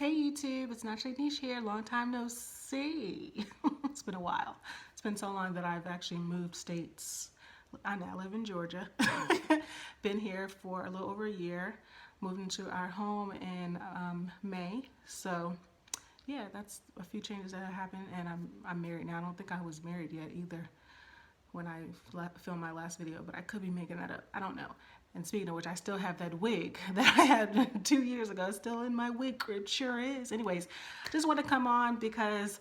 Hey YouTube, it's naturally Neesha here. Long time no see. It's been a while. It's been so long that I've actually moved states. I now live in Georgia. Been here for a little over a year. Moved into our home in May. So yeah, that's a few changes that have happened, and I'm married now. I don't think I was married yet either when I filmed my last video, but I could be making that up. I don't know. And speaking of which, I still have that wig that I had 2 years ago. It's still in my wig crib, sure is. Anyways, just want to come on because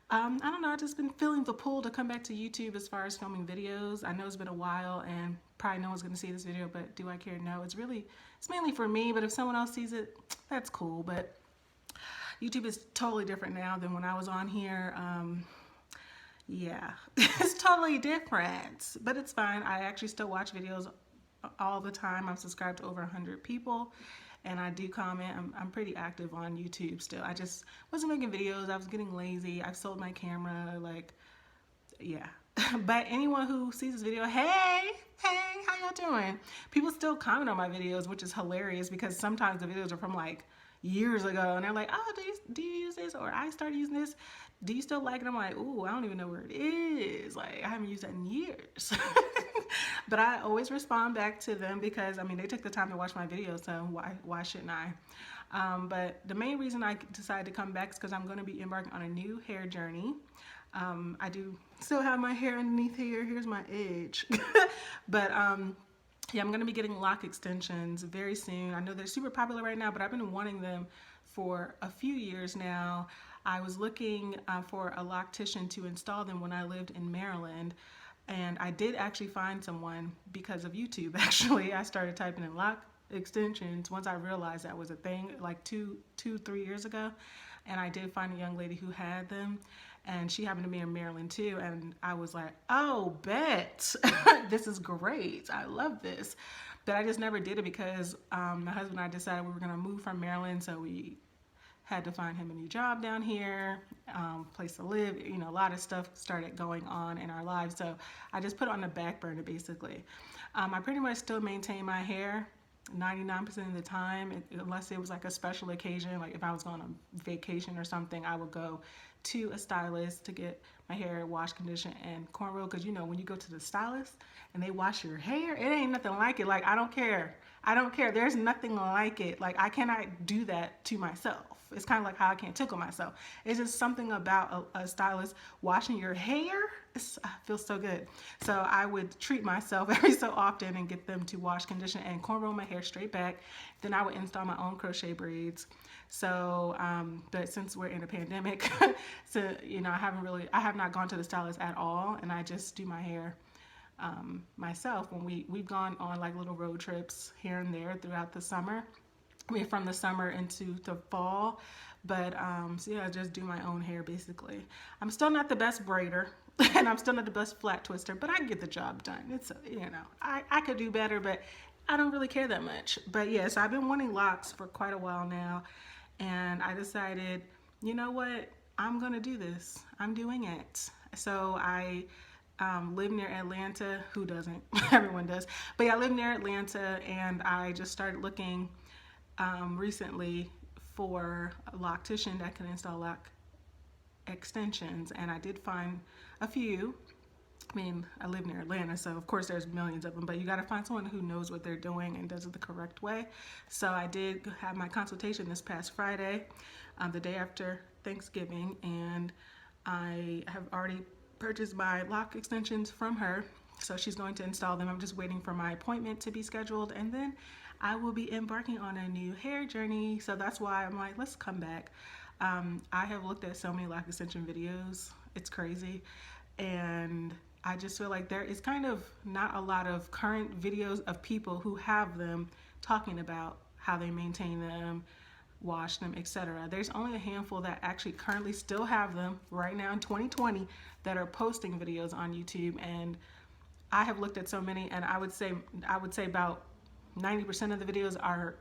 I don't know, I've just been feeling the pull to come back to YouTube as far as filming videos. I know it's been a while and probably no one's going to see this video, but do I care? No, it's mainly for me, but if someone else sees it, that's cool. But YouTube is totally different now than when I was on here. Yeah, it's totally different, but it's fine. I actually still watch videos all the time. I'm subscribed to over 100 people and I do comment. I'm pretty active on YouTube still. I just wasn't making videos. I was getting lazy. I've sold my camera, like, yeah. But anyone who sees this video, hey, how y'all doing? People still comment on my videos, which is hilarious because sometimes the videos are from like years ago and they're like, oh, do you use this? Or I started using this. Do you still like it? I'm like, ooh, I don't even know where it is. Like, I haven't used that in years. But I always respond back to them because, I mean, they took the time to watch my videos, so why shouldn't I? But the main reason I decided to come back is because I'm going to be embarking on a new hair journey. I do still have my hair underneath here. Here's my edge. But yeah, I'm going to be getting lock extensions very soon. I know they're super popular right now, but I've been wanting them for a few years now. I was looking for a loctician to install them when I lived in Maryland, and I did actually find someone because of YouTube. Actually, I started typing in lock extensions once I realized that was a thing, like 3 years ago, and I did find a young lady who had them, and she happened to be in Maryland too, and I was like, oh, bet. This is great. I love this. But I just never did it because my husband and I decided we were going to move from Maryland, so we had to find him a new job down here, place to live. You know, a lot of stuff started going on in our lives, so I just put it on the back burner basically. I pretty much still maintain my hair 99% of the time, unless it was like a special occasion, like if I was going on vacation or something, I would go to a stylist to get my hair washed, conditioned, and cornrow. Because you know, when you go to the stylist and they wash your hair, it ain't nothing like it. Like, I don't care. There's nothing like it. Like, I cannot do that to myself. It's kind of like how I can't tickle myself. It's just something about a stylist washing your hair. It feels so good. So I would treat myself every so often and get them to wash, condition, and cornrow my hair straight back. Then I would install my own crochet braids. So, but since we're in a pandemic, so, you know, I have not gone to the stylist at all, and I just do my hair myself. When we've gone on like little road trips here and there throughout the summer. I mean, from the summer into the fall, but so yeah, I just do my own hair basically. I'm still not the best braider, and I'm still not the best flat twister, but I get the job done. It's, you know, I could do better, but I don't really care that much. But yes, I've been wanting locks for quite a while now, and I decided, you know what, I'm gonna do this. I'm doing it. So I live near Atlanta. Who doesn't? Everyone does. But yeah, I live near Atlanta, and I just started looking recently for a loctician that can install lock extensions, and I did find a few. I mean, I live near Atlanta, so of course there's millions of them, but you got to find someone who knows what they're doing and does it the correct way. So I did have my consultation this past Friday, the day after Thanksgiving, and I have already purchased my lock extensions from her. So she's going to install them. I'm just waiting for my appointment to be scheduled, and then I will be embarking on a new hair journey. So that's why I'm like, let's come back. I have looked at so many lock extension videos. It's crazy. And I just feel like there is kind of not a lot of current videos of people who have them talking about how they maintain them, wash them, etc. There's only a handful that actually currently still have them right now in 2020 that are posting videos on YouTube, and I have looked at so many, and I would say about 90% of the videos are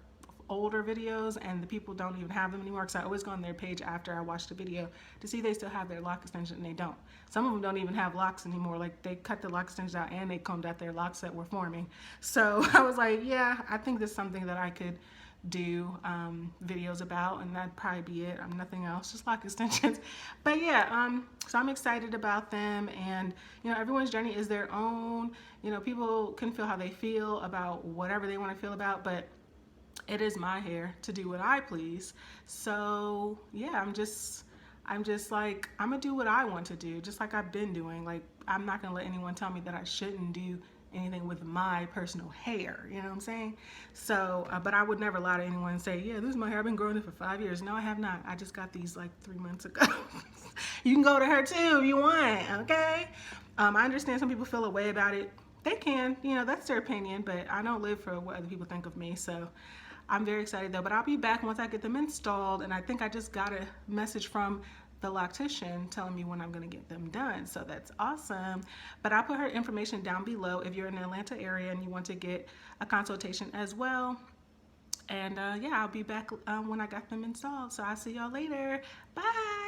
older videos, and the people don't even have them anymore, because I always go on their page after I watch the video to see if they still have their lock extension, and they don't. Some of them don't even have locks anymore. Like, they cut the lock extensions out and they combed out their locks that were forming. So I was like, yeah, I think this is something that I could do videos about, and that'd probably be it. I'm nothing else, just lock extensions. But yeah, so I'm excited about them, and you know, everyone's journey is their own. You know, people can feel how they feel about whatever they want to feel about, but it is my hair to do what I please. So yeah, I'm just like, I'm gonna do what I want to do, just like I've been doing. Like, I'm not gonna let anyone tell me that I shouldn't do anything with my personal hair. You know what I'm saying? So, but I would never lie to anyone and say, yeah, this is my hair. I've been growing it for 5 years. No, I have not. I just got these like 3 months ago. You can go to her too if you want. Okay. I understand some people feel a way about it. They can, you know, that's their opinion, but I don't live for what other people think of me. So I'm very excited though, but I'll be back once I get them installed, and I think I just got a message from the loctician telling me when I'm going to get them done, so that's awesome. But I'll put her information down below if you're in the Atlanta area and you want to get a consultation as well. And yeah, I'll be back when I got them installed, so I'll see y'all later. Bye.